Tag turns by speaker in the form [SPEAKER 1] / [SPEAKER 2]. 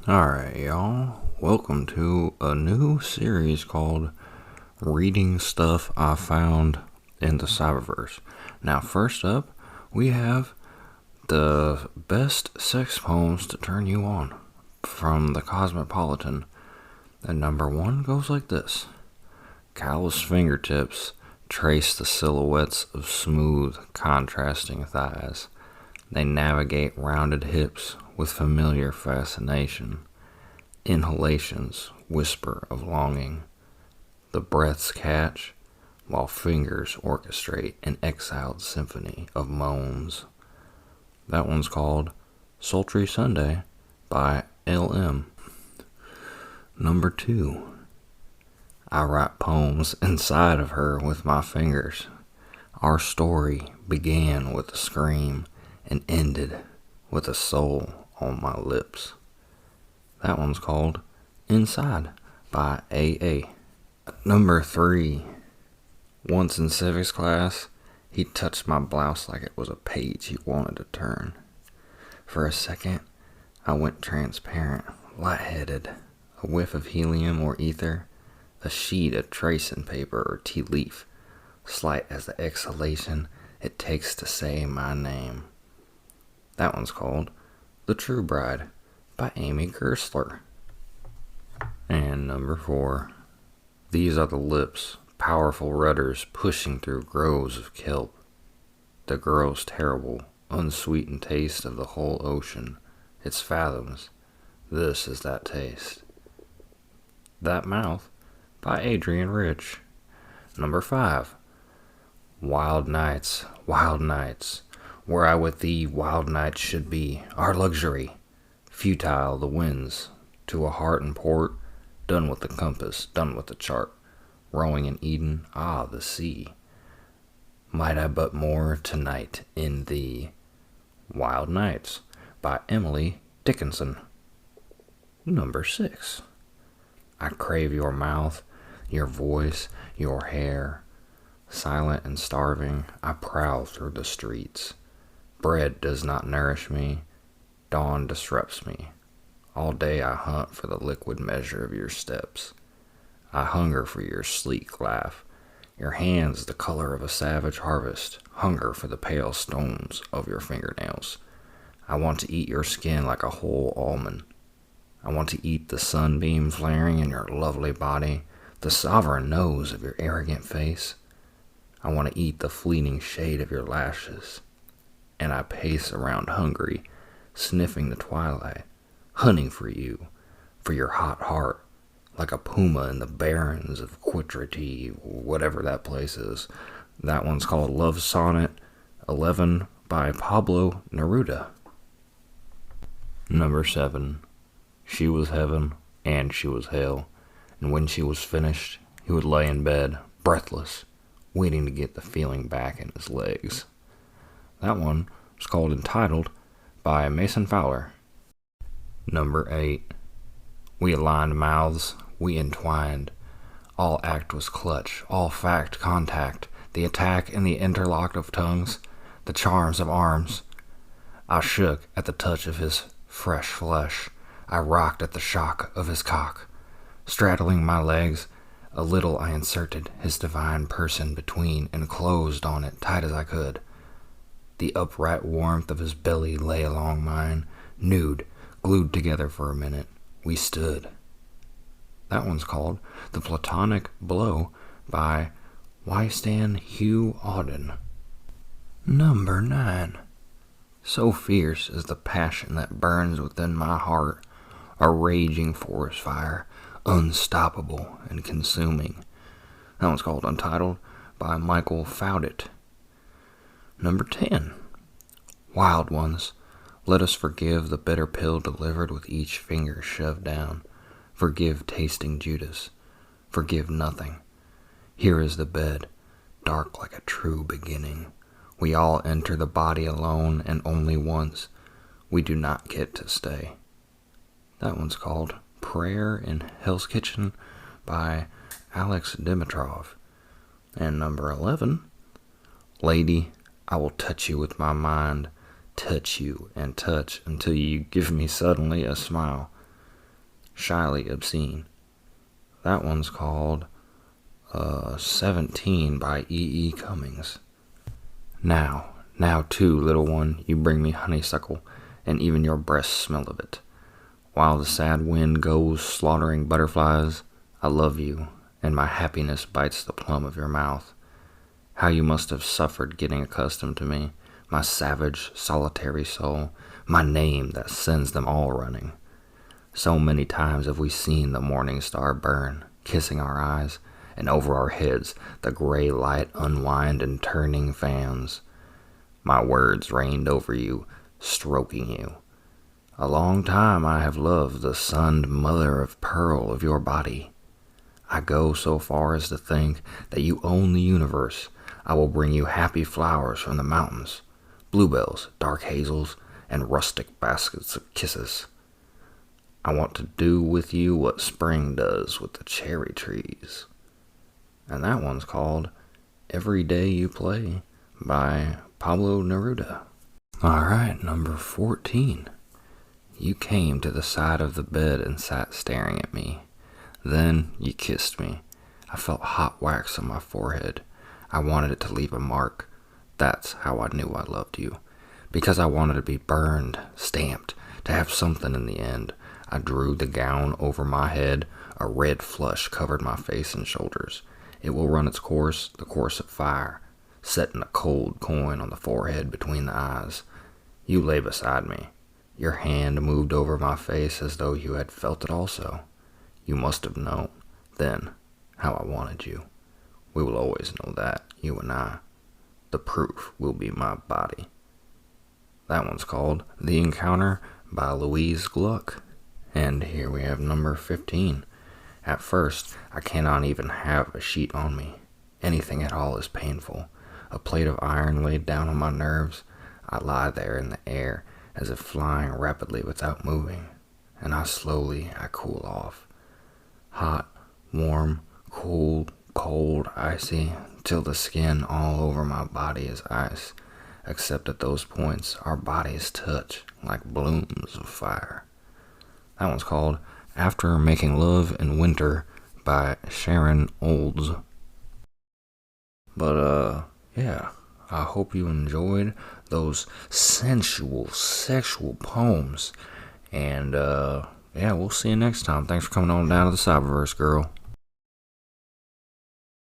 [SPEAKER 1] Alright, y'all. Welcome to a new series called Reading Stuff I Found in the cYbervErse. Now, first up, we have the best sex poems to turn you on from the Cosmopolitan. And number one goes like this. Callous fingertips trace the silhouettes of smooth, contrasting thighs. They navigate rounded hips with familiar fascination. Inhalations whisper of longing. The breaths catch, while fingers orchestrate an exiled symphony of moans. That one's called Sultry Sunday by LM. Number two. I write poems inside of her with my fingers. Our story began with a scream and ended with a soul on my lips. That one's called Inside by AA. Number three. Once in civics class, he touched my blouse like it was a page he wanted to turn. For a second, I went transparent, lightheaded, a whiff of helium or ether, a sheet of tracing paper or tea leaf, slight as the exhalation it takes to say my name. That one's called The True Bride by Amy Gersler. And number four. These are the lips, powerful rudders pushing through groves of kelp. The gross, terrible, unsweetened taste of the whole ocean, its fathoms. This is that taste. That Mouth by Adrian Rich. Number five. Wild nights, where I with thee wild nights should be, our luxury. Futile the winds, to a heart in port, done with the compass, done with the chart. Rowing in Eden, the sea. Might I but more tonight in thee. Wild Nights by Emily Dickinson. Number six. I crave your mouth, your voice, your hair. Silent and starving, I prowl through the streets. Bread does not nourish me, dawn disrupts me. All day I hunt for the liquid measure of your steps. I hunger for your sleek laugh, your hands the color of a savage harvest, hunger for the pale stones of your fingernails. I want to eat your skin like a whole almond. I want to eat the sunbeam flaring in your lovely body, the sovereign nose of your arrogant face. I want to eat the fleeting shade of your lashes. And I pace around hungry, sniffing the twilight, hunting for you, for your hot heart, like a puma in the barrens of Quitrity, whatever that place is. That one's called Love Sonnet 11 by Pablo Neruda. Number seven. She was heaven and she was hell, and when she was finished, he would lay in bed, breathless, waiting to get the feeling back in his legs. That one was called Entitled by Mason Fowler. Number eight. We aligned mouths, we entwined. All act was clutch, all fact contact, the attack and the interlock of tongues, the charms of arms. I shook at the touch of his fresh flesh. I rocked at the shock of his cock. Straddling my legs, a little I inserted his divine person between and closed on it tight as I could. The upright warmth of his belly lay along mine, nude, glued together for a minute. We stood. That one's called The Platonic Blow by Wystan Hugh Auden. Number 9. So fierce is the passion that burns within my heart, a raging forest fire, unstoppable and consuming. That one's called Untitled by Michael Foudet. Number 10. Wild ones, let us forgive the bitter pill delivered with each finger shoved down. Forgive tasting Judas. Forgive nothing. Here is the bed, dark like a true beginning. We all enter the body alone and only once. We do not get to stay. That one's called Prayer in Hell's Kitchen by Alex Dimitrov. And number 11, Lady, I will touch you with my mind, touch you and touch until you give me suddenly a smile. Shyly Obscene. That one's called 17 by E.E. Cummings. Now too, little one, you bring me honeysuckle, and even your breasts smell of it. While the sad wind goes slaughtering butterflies, I love you, and my happiness bites the plum of your mouth. How you must have suffered getting accustomed to me, my savage, solitary soul, my name that sends them all running. So many times have we seen the morning star burn, kissing our eyes, and over our heads the gray light unwind in turning fans. My words rained over you, stroking you. A long time I have loved the sunned mother of pearl of your body. I go so far as to think that you own the universe. I will bring you happy flowers from the mountains, bluebells, dark hazels, and rustic baskets of kisses. I want to do with you what spring does with the cherry trees. And that one's called Every Day You Play by Pablo Neruda. Alright, number 14. You came to the side of the bed and sat staring at me. Then you kissed me. I felt hot wax on my forehead. I wanted it to leave a mark. That's how I knew I loved you. Because I wanted to be burned, stamped, to have something in the end. I drew the gown over my head. A red flush covered my face and shoulders. It will run its course, the course of fire, setting a cold coin on the forehead between the eyes. You lay beside me. Your hand moved over my face as though you had felt it also. You must have known, then, how I wanted you. We will always know that, you and I. The proof will be my body. That one's called The Encounter by Louise Gluck. And here we have number 15. At first, I cannot even have a sheet on me. Anything at all is painful. A plate of iron laid down on my nerves. I lie there in the air, as if flying rapidly without moving. And I cool off. Hot, warm, cool, cold, icy, till the skin all over my body is ice. Except at those points, our bodies touch like blooms of fire. That one's called After Making Love in Winter by Sharon Olds. But, yeah, I hope you enjoyed those sensual, sexual poems. And, yeah, we'll see you next time. Thanks for coming on down to the cYbervErse, girl.